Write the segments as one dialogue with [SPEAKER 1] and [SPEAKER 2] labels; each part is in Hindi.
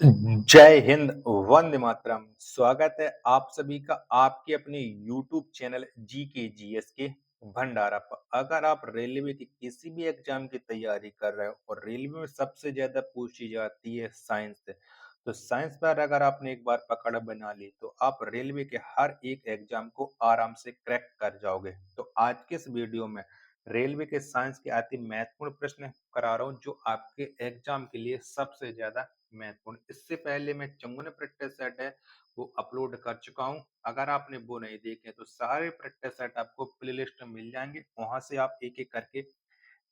[SPEAKER 1] जय हिंद, वंदे मातरम। स्वागत है आप सभी का आपके अपने यूट्यूब चैनल जीके जीएस के भंडारा पर। अगर आप रेलवे की किसी भी एग्जाम की तैयारी कर रहे हो और रेलवे में सबसे ज्यादा पूछी जाती है साइंस से, तो साइंस पर अगर आपने एक बार पकड़ बना ली तो आप रेलवे के हर एक एग्जाम को आराम से क्रैक कर जाओगे। तो आज के इस वीडियो में रेलवे के साइंस के अति महत्वपूर्ण प्रश्न करा रहा हूँ जो आपके एग्जाम के लिए सबसे ज्यादा महत्वपूर्ण। इससे पहले मैं चंगुन प्रैक्टिस सेट है वो अपलोड कर चुका हूँ। अगर आपने वो नहीं देखे तो सारे प्रैक्टिस सेट आपको प्ले लिस्ट में मिल जाएंगे, वहां से आप एक एक करके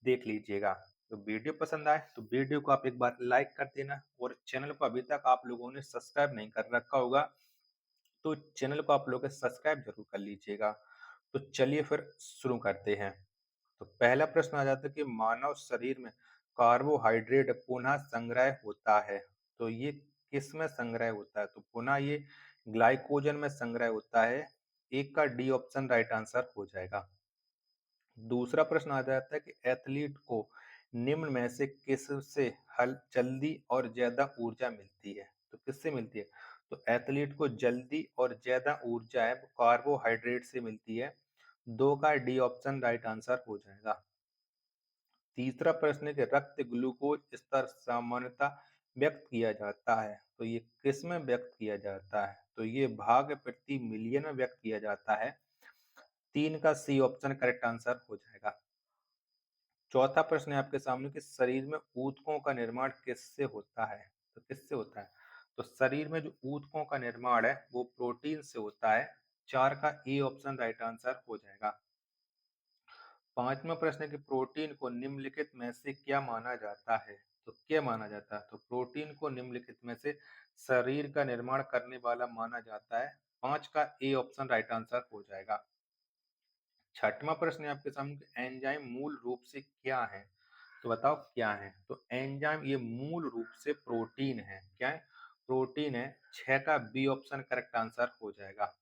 [SPEAKER 1] देख लीजिएगा। तो वीडियो पसंद आए तो वीडियो को आप एक बार लाइक कर देना, और चैनल को अभी तक आप लोगों ने सब्सक्राइब नहीं कर रखा होगा तो चैनल को आप लोग सब्सक्राइब जरूर कर लीजिएगा। तो चलिए फिर शुरू करते हैं। तो पहला प्रश्न आ जाता है कि मानव शरीर में कार्बोहाइड्रेट पुनः संग्रह होता है, तो ये किस में संग्रह होता है? तो पुनः ये ग्लाइकोजन में संग्रह होता है। एक का डी ऑप्शन राइट आंसर हो जाएगा। दूसरा प्रश्न आ जाता है कि एथलीट को निम्न में से किससे हल जल्दी और ज्यादा ऊर्जा मिलती है? तो किससे मिलती है? तो एथलीट को जल्दी और ज्यादा ऊर्जा है वो कार्बोहाइड्रेट से मिलती है। दो का डी ऑप्शन राइट आंसर हो जाएगा। तीसरा प्रश्न है कि रक्त ग्लूकोज स्तर सामान्यतः व्यक्त किया जाता है, तो ये किस में व्यक्त किया जाता है? तो ये भाग प्रति मिलियन में व्यक्त किया जाता है। तीन का सी ऑप्शन करेक्ट आंसर हो जाएगा। चौथा प्रश्न है आपके सामने कि शरीर में ऊतकों का निर्माण किससे होता है? तो किससे होता है? तो शरीर में जो ऊतकों का निर्माण है वो प्रोटीन से होता है। चार का ए ऑप्शन राइट आंसर हो जाएगा। पांचवा प्रश्न है कि प्रोटीन को निम्नलिखित में से क्या माना जाता है? तो क्या माना जाता है? तो प्रोटीन को निम्नलिखित में से शरीर का निर्माण करने वाला माना जाता है। पांच का ए ऑप्शन राइट आंसर हो जाएगा। छठवां प्रश्न है आपके सामने कि एंजाइम मूल रूप से क्या है? तो बताओ क्या है? तो एंजाइम ये मूल रूप से प्रोटीन है। क्या है? प्रोटीन है। छह का बी ऑप्शन करेक्ट आंसर हो जाएगा।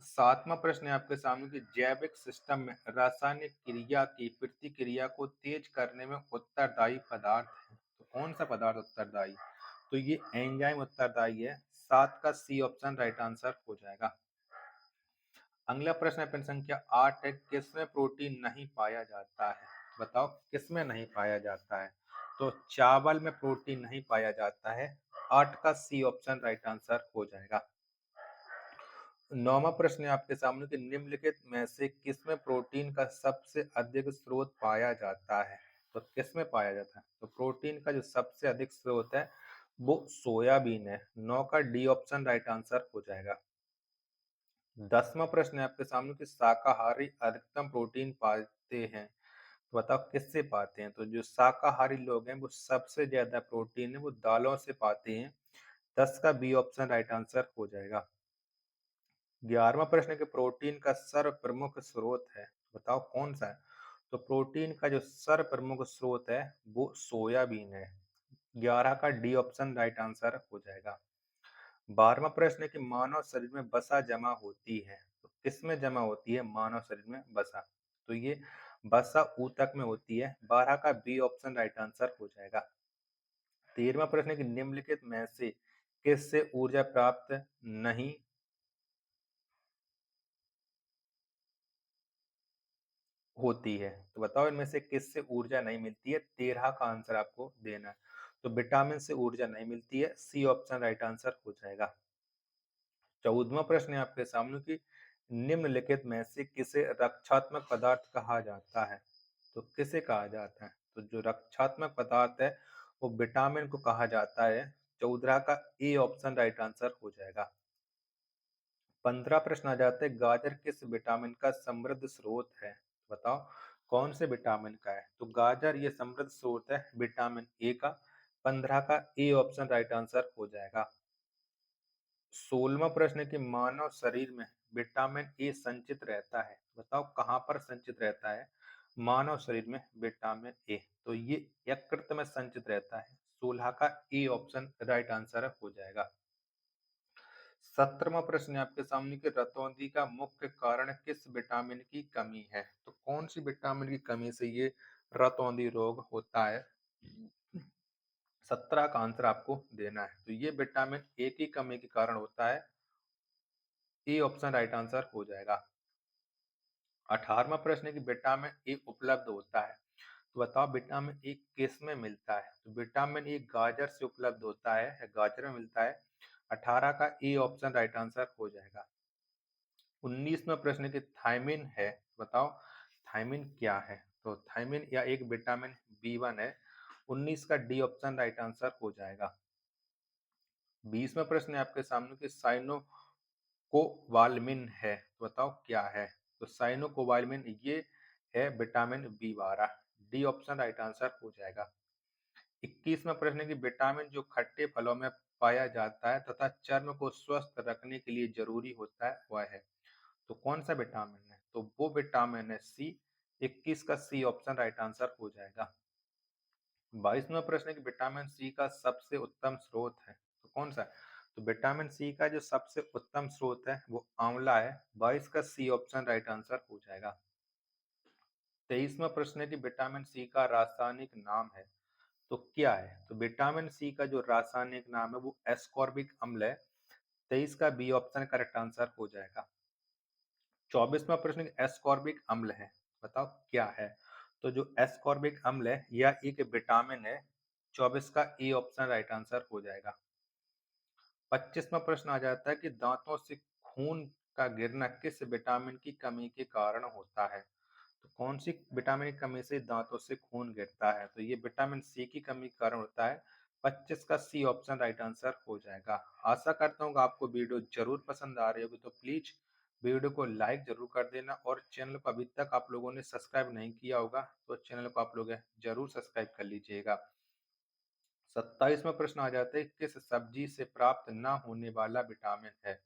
[SPEAKER 1] सातवां प्रश्न है आपके सामने कि जैविक सिस्टम में रासायनिक क्रिया की प्रतिक्रिया को तेज करने में उत्तरदायी पदार्थ है, तो कौन सा पदार्थ उत्तरदायी? तो ये एंजाइम उत्तरदायी है। सात का सी ऑप्शन राइट आंसर हो जाएगा। अगला प्रश्न है प्रश्न संख्या 8 है, किसमें प्रोटीन नहीं पाया जाता है? बताओ किसमें नहीं पाया जाता है? तो चावल में प्रोटीन नहीं पाया जाता है। आठ का सी ऑप्शन राइट आंसर हो जाएगा। नौवां प्रश्न है आपके सामने कि निम्नलिखित में से किसमें प्रोटीन का सबसे अधिक स्रोत पाया जाता है? तो किसमें पाया जाता है? तो प्रोटीन का जो सबसे अधिक स्रोत है वो सोयाबीन है। नौ का डी ऑप्शन राइट आंसर हो जाएगा। 10वां प्रश्न है आपके सामने कि शाकाहारी अधिकतम प्रोटीन पाते हैं, तो बताओ किससे पाते हैं? तो जो शाकाहारी लोग हैं वो सबसे ज्यादा प्रोटीन है वो दालों से पाते हैं। 10 का बी ऑप्शन राइट आंसर हो जाएगा। 11वां प्रश्न है कि प्रोटीन का सर्व प्रमुख स्रोत है, बताओ कौन सा है? तो प्रोटीन का जो सर्व प्रमुख स्रोत है वो सोयाबीन है। 11 का डी ऑप्शन राइट आंसर हो जाएगा। 12वां प्रश्न है कि मानव शरीर में वसा जमा होती है, तो किसमें जमा होती है मानव शरीर में वसा? तो ये वसा ऊतक में होती है। 12 का बी ऑप्शन राइट आंसर हो जाएगा। 13वां प्रश्न है कि निम्नलिखित में से किससे ऊर्जा प्राप्त नहीं होती है? तो बताओ इनमें से किससे ऊर्जा नहीं मिलती है? 13 का आंसर आपको देना है। तो विटामिन से ऊर्जा नहीं मिलती है। सी ऑप्शन राइट आंसर हो जाएगा। 14वां प्रश्न है आपके सामने कि निम्नलिखित में से किसे रक्षात्मक पदार्थ कहा जाता है? तो किसे कहा जाता है? तो जो रक्षात्मक पदार्थ है वो विटामिन को कहा जाता है। 14 का ए ऑप्शन राइट आंसर हो जाएगा। 15 प्रश्न आ जाते हैं, गाजर किस विटामिन का समृद्ध स्रोत है? बताओ कौन से विटामिन का है? तो गाजर ये समृद्ध स्रोत है विटामिन ए का। 15 का ए ऑप्शन राइट आंसर हो जाएगा। 16वां प्रश्न है कि मानव शरीर में विटामिन ए संचित रहता है, बताओ कहाँ पर संचित रहता है मानव शरीर में विटामिन ए? तो ये यकृत में संचित रहता है। 16 का ए ऑप्शन राइट आंसर हो जाएगा। 17वां प्रश्न है आपके सामने कि रतौंधी का मुख्य कारण किस विटामिन की कमी है? तो कौन सी विटामिन की कमी से ये रतौंधी रोग होता है? 17 का आंसर आपको देना है। तो ये विटामिन ए की कमी के कारण होता है। ए ऑप्शन राइट आंसर हो जाएगा। 18वां प्रश्न है कि विटामिन ए उपलब्ध होता है, तो बताओ विटामिन ए किस में मिलता है? तो विटामिन ए गाजर से उपलब्ध होता है या गाजर में मिलता है। 18 का ए ऑप्शन राइट आंसर हो जाएगा। 19वां प्रश्न है कि थायमिन है, बताओ थायमिन क्या है? तो थायमिन या एक विटामिन बी1 है। 19 का डी ऑप्शन राइट आंसर हो जाएगा। 20वां प्रश्न है आपके सामने कि साइनोकोबाल्मिन है, तो बताओ क्या है? तो साइनोकोबाल्मिन ये है vitamin B12. D option right answer हो जाएगा। 21वां प्रश्न है कि विटामिन जो खट्टे फलों में पाया जाता है तथा चर्म को स्वस्थ रखने के लिए जरूरी होता है वह है, तो कौन सा विटामिन है? तो वो विटामिन है सी। 21 का सी ऑप्शन राइट आंसर हो जाएगा। 22वां प्रश्न है कि विटामिन सी का सबसे उत्तम स्रोत है, तो कौन सा है? तो विटामिन सी का जो सबसे उत्तम स्रोत है वो आंवला है। 22 का सी ऑप्शन राइट आंसर हो जाएगा। 23वां प्रश्न है कि विटामिन सी का रासायनिक नाम है, तो क्या है? तो विटामिन सी का जो रासायनिक नाम है वो एस्कॉर्बिक अम्ल है। 23 का बी ऑप्शन करेक्ट आंसर हो जाएगा। 24वां प्रश्न एस्कॉर्बिक अम्ल है, बताओ क्या है? तो जो एस्कॉर्बिक अम्ल है यह एक विटामिन है। 24 का ए ऑप्शन राइट आंसर हो जाएगा। 25वां प्रश्न आ जाता है कि दांतों से खून का गिरना किस विटामिन की कमी के कारण होता है? तो कौन सी विटामिन की कमी से दांतों से खून गिरता है? तो ये विटामिन सी की कमी के कारण होता है। 25 का सी ऑप्शन राइट आंसर हो जाएगा। आशा करता हूँ कि आपको वीडियो जरूर पसंद आ रही होगी, तो प्लीज वीडियो को लाइक जरूर कर देना और चैनल को अभी तक आप लोगों ने सब्सक्राइब नहीं किया होगा तो चैनल को आप लोग जरूर सब्सक्राइब कर लीजिएगा। 27वां प्रश्न आ जाता है किस सब्जी से प्राप्त न होने वाला विटामिन है?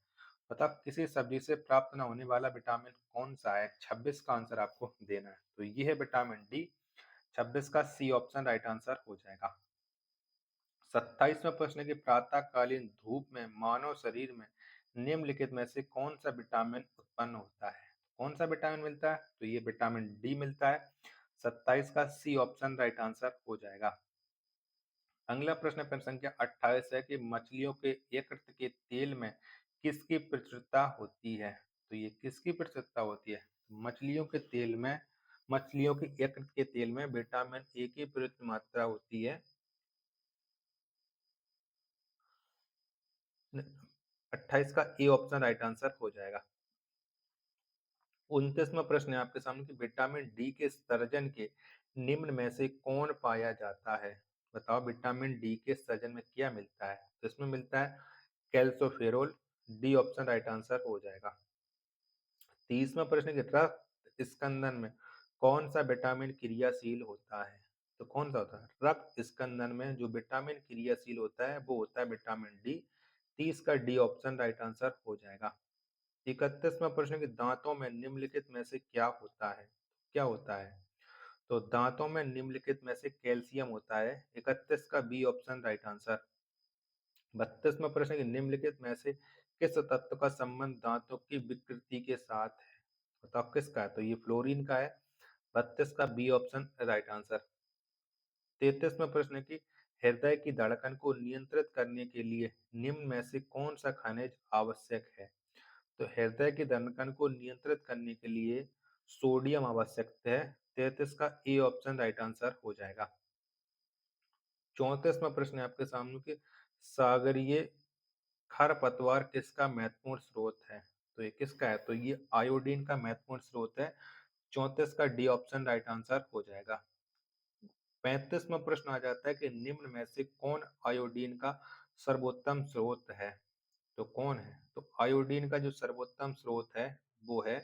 [SPEAKER 1] मतलब किसी सब्जी से प्राप्त न होने वाला विटामिन कौन सा है? 26 का आंसर आपको देना है। तो ये है विटामिन डी। 26 का सी ऑप्शन राइट आंसर हो जाएगा। 27वां प्रश्न है कि प्रातःकालीन धूप में मानव शरीर में निम्नलिखित में से कौन सा विटामिन उत्पन्न होता है? कौन सा विटामिन मिलता है? तो ये विटामिन डी मिलता है। 27 का सी ऑप्शन राइट आंसर हो जाएगा। अगला प्रश्न प्रश्न संख्या 28 है कि मछलियों के यकृत के तेल में किसकी प्रचुरता होती है? तो ये किसकी प्रचुरता होती है? मछलियों के तेल में, मछलियों के यकृत के तेल में विटामिन ए की प्रचुर मात्रा होती है। 28 का ए ऑप्शन राइट आंसर हो जाएगा। 29वां प्रश्न है आपके सामने कि विटामिन डी के सर्जन के निम्न में से कौन पाया जाता है? बताओ विटामिन डी के सर्जन में क्या मिलता है? तो इसमें मिलता है कैल्सोफेरोल। डी ऑप्शन राइट आंसर हो जाएगा। 30वां प्रश्न है कि रक्त स्कंदन में कौन सा विटामिन क्रियाशील होता है? तो कौन सा होता है? रक्त स्कंदन में जो विटामिन क्रियाशील होता है वो होता है विटामिन डी। 30 का डी ऑप्शन राइट आंसर हो जाएगा। 31वां प्रश्न कि दांतों में निम्नलिखित में से क्या होता है? क्या होता है? तो दांतों में निम्नलिखित में से कैल्शियम होता है। 31 का बी ऑप्शन राइट आंसर। 32वां प्रश्न कि निम्नलिखित में से किस तत्व का संबंध दांतों की विकृति के साथ है? बताओ किसका है? तो ये फ्लोरीन का है। 32 का बी ऑप्शन राइट आंसर। 33वां प्रश्न है कि हृदय की धड़कन को नियंत्रित करने के लिए निम्न में से कौन सा खनिज आवश्यक है? तो हृदय की धड़कन को नियंत्रित करने के लिए सोडियम आवश्यक है। 33 का ए ऑप्शन राइट आंसर हो जाएगा। 34वां प्रश्न है आपके सामने कि सागरीय खरपतवार किसका महत्वपूर्ण स्रोत है? तो ये किसका है? तो ये आयोडीन का महत्वपूर्ण स्रोत है। 34 का डी ऑप्शन राइट आंसर हो जाएगा। 35वां प्रश्न आ जाता है कि निम्न में से कौन आयोडीन का सर्वोत्तम स्रोत है? तो कौन है? तो आयोडीन का जो सर्वोत्तम स्रोत है वो है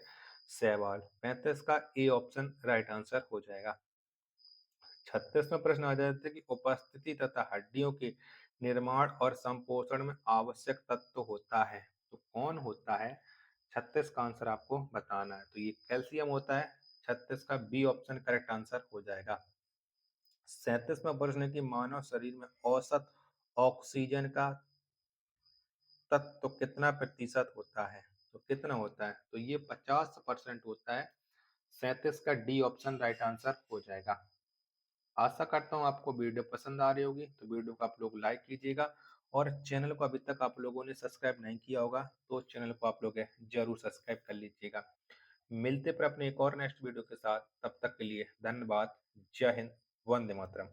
[SPEAKER 1] शैवाल। 35 का ए ऑप्शन राइट आंसर हो जाएगा। 36वां प्रश्न आ जाता है कि उपस्थिति तथा हड्डियों के निर्माण और संपोषण में आवश्यक तत्व होता है, तो कौन होता है? 36 का आंसर आपको बताना है। तो ये कैल्शियम होता है। 36 का बी ऑप्शन करेक्ट आंसर हो जाएगा। 37वां प्रश्न है कि मानव शरीर में औसत ऑक्सीजन का तत्व कितना प्रतिशत होता है? तो कितना होता है? तो ये 50% होता है। 37 का डी ऑप्शन राइट आंसर हो जाएगा। आशा करता हूँ आपको वीडियो पसंद आ रही होगी, तो वीडियो को आप लोग लाइक कीजिएगा और चैनल को अभी तक आप लोगों ने सब्सक्राइब नहीं किया होगा, तो चैनल को आप लोग ज़रूर सब्सक्राइब कर लीजिएगा। मिलते हैं फिर अपने एक और नेक्स्ट वीडियो के साथ, तब तक के लिए धन्यवाद। जय हिंद, वंदे मातरम।